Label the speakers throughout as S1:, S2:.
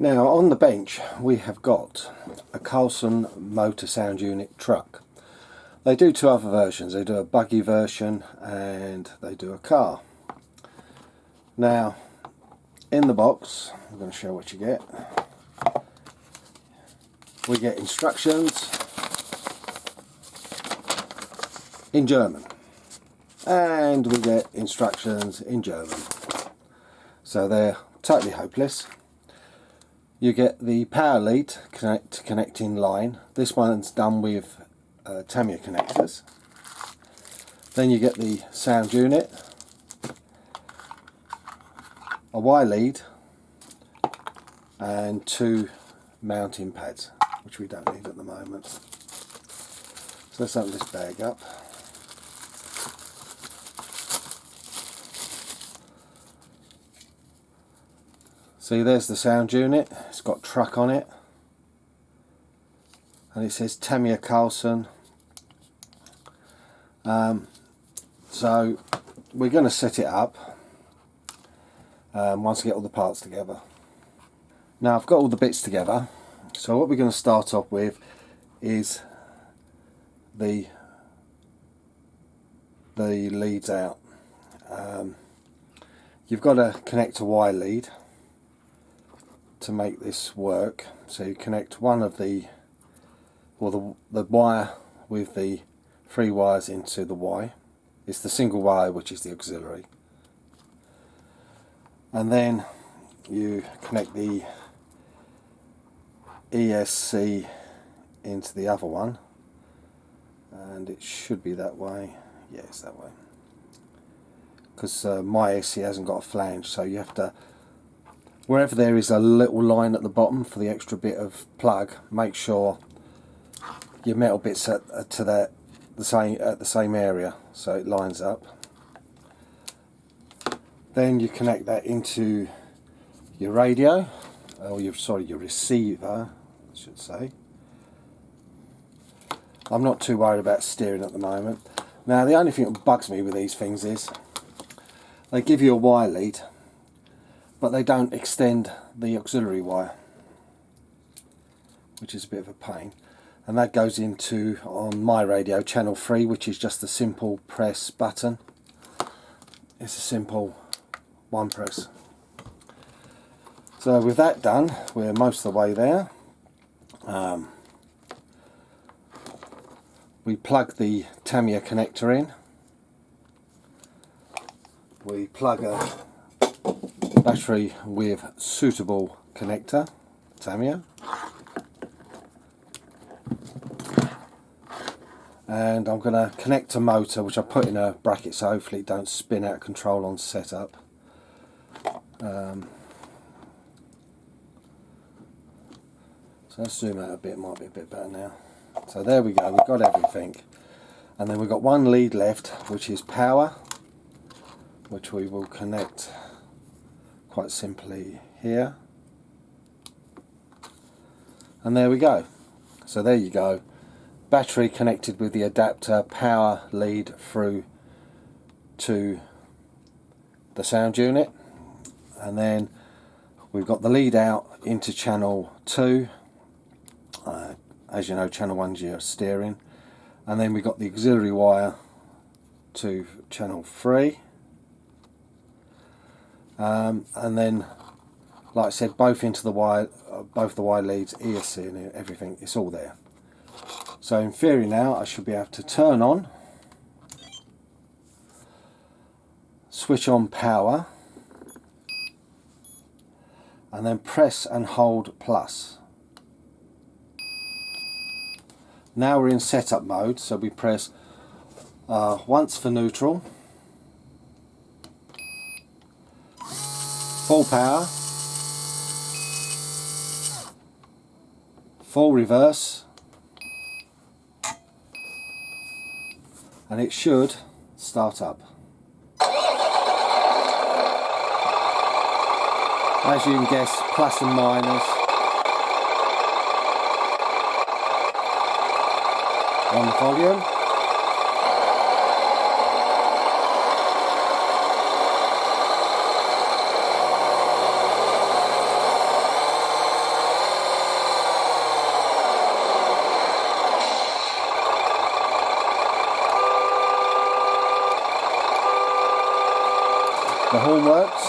S1: Now on the bench we have got a Carson motor sound unit truck. They do two other versions. They do a buggy version and they do a car. Now in the box, I'm going to show what you get. We get instructions in German and we get instructions in German, so they're totally hopeless. You get the power lead connecting line. This one's done with Tamiya connectors. Then you get the sound unit, a Y lead and two mounting pads, which we don't need at the moment. So let's open this bag up. See, there's the sound unit. It's got truck on it and it says Tamiya Carson. So we're going to set it up once I get all the parts together. Now I've got all the bits together, so what we're going to start off with is the leads out. You've got to connect a Y lead to make this work, so you connect one of the wire with the 3 wires into the Y. It's the single wire which is the auxiliary, and then you connect the ESC into the other one, and it should be that way. Yeah, it's that way, because my ESC hasn't got a flange, so you have to, wherever there is a little line at the bottom for the extra bit of plug, make sure your metal bits at the same area so it lines up. Then you connect that into your radio, or your receiver, I should say. I'm not too worried about steering at the moment. Now the only thing that bugs me with these things is they give you a wire lead, but they don't extend the auxiliary wire, which is a bit of a pain. And that goes into, on my radio, channel 3, which is just a simple press button. It's a simple one press. So with that done, we're most of the way there. We plug the Tamiya connector in. We plug a battery with suitable connector, Tamiya. And I'm going to connect a motor, which I put in a bracket so hopefully it don't spin out of control on setup. So let's zoom out a bit, might be a bit better now. So there we go, we've got everything. And then we've got one lead left, which is power, which we will connect quite simply here. And there we go. So there you go. Battery connected with the adapter, power lead through to the sound unit, and then we've got the lead out into channel 2. As you know, channel 1's your steering, and then we've got the auxiliary wire to channel 3, and then, like I said, both into the wire, both the wire leads, ESC and everything, it's all there. So in theory now I should be able to turn on, switch on power, and then press and hold plus. Now we're in setup mode, so we press once for neutral, full power, full reverse, and it should start up. As you can guess, plus and minus on the volume. The horn works.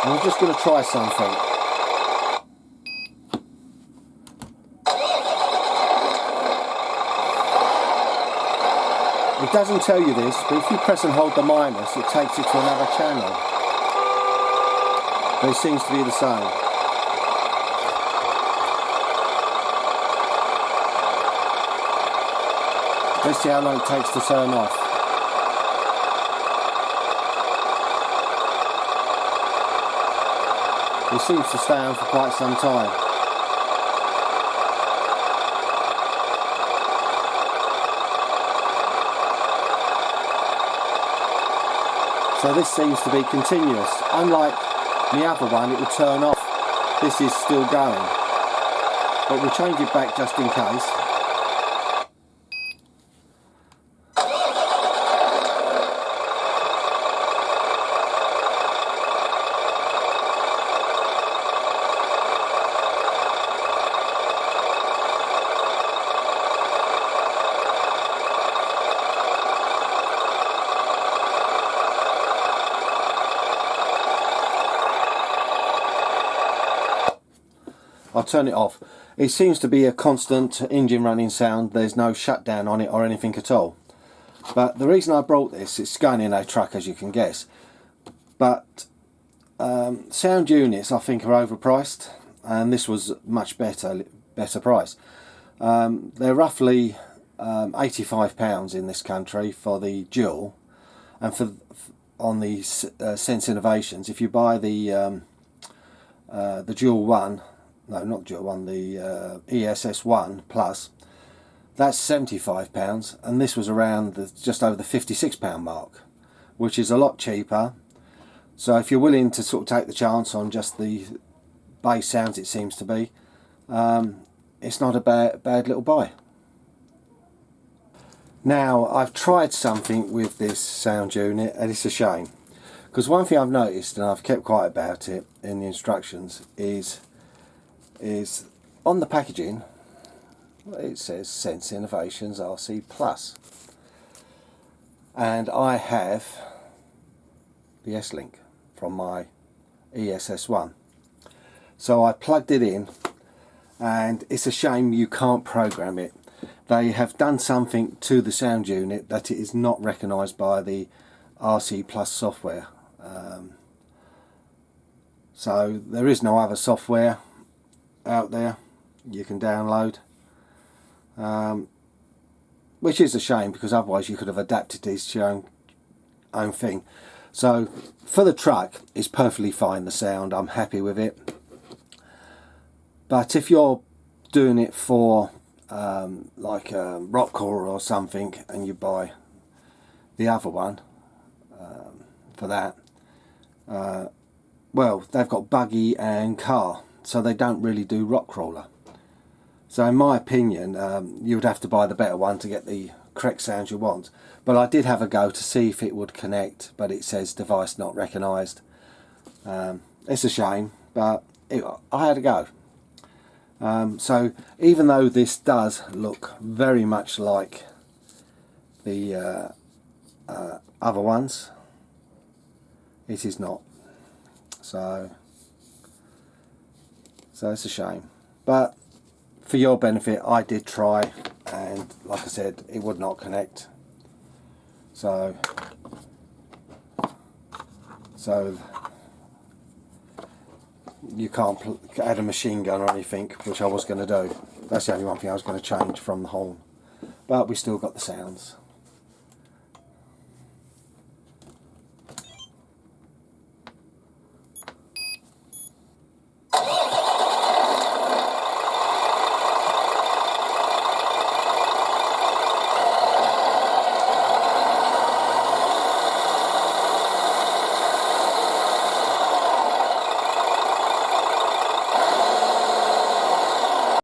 S1: And I'm just going to try something. It doesn't tell you this, but if you press and hold the minus, it takes it to another channel. But it seems to be the same. Let's see how long it takes to turn off. It seems to stay on for quite some time. So this seems to be continuous. Unlike the other one, it will turn off. This is still going. But we'll change it back just in case. I'll turn it off. It seems to be a constant engine running sound. There's no shutdown on it or anything at all. But the reason I brought this, it's going in a truck as you can guess. But sound units I think are overpriced, and this was much better price. They're roughly £85 in this country for the dual, and on the Sense Innovations, if you buy the dual one. No, not dual one, the ESS-One Plus, that's £75, and this was around just over the £56 mark, which is a lot cheaper. So if you're willing to sort of take the chance on just the bass sounds, it seems to be, it's not a bad little buy. Now, I've tried something with this sound unit, and it's a shame, because one thing I've noticed, and I've kept quiet about it in the instructions, is on the packaging it says Sense Innovations RC Plus, and I have the S-Link from my ESS-One, so I plugged it in, and it's a shame you can't program it. They have done something to the sound unit that it is not recognised by the RC Plus software, so there is no other software out there you can download, which is a shame, because otherwise you could have adapted these to your own thing. So for the truck, it's perfectly fine, the sound, I'm happy with it. But if you're doing it for like a rock core or something, and you buy the other one for that, well, they've got buggy and car, so they don't really do rock crawler. So in my opinion, you would have to buy the better one to get the correct sounds you want. But I did have a go to see if it would connect, but it says device not recognised. It's a shame, but I had a go. So even though this does look very much like the other ones, it is not. So it's a shame, but for your benefit I did try, and like I said, it would not connect. So you can't add a machine gun or anything, which I was going to do. That's the only one thing I was going to change from the horn, but we still got the sounds.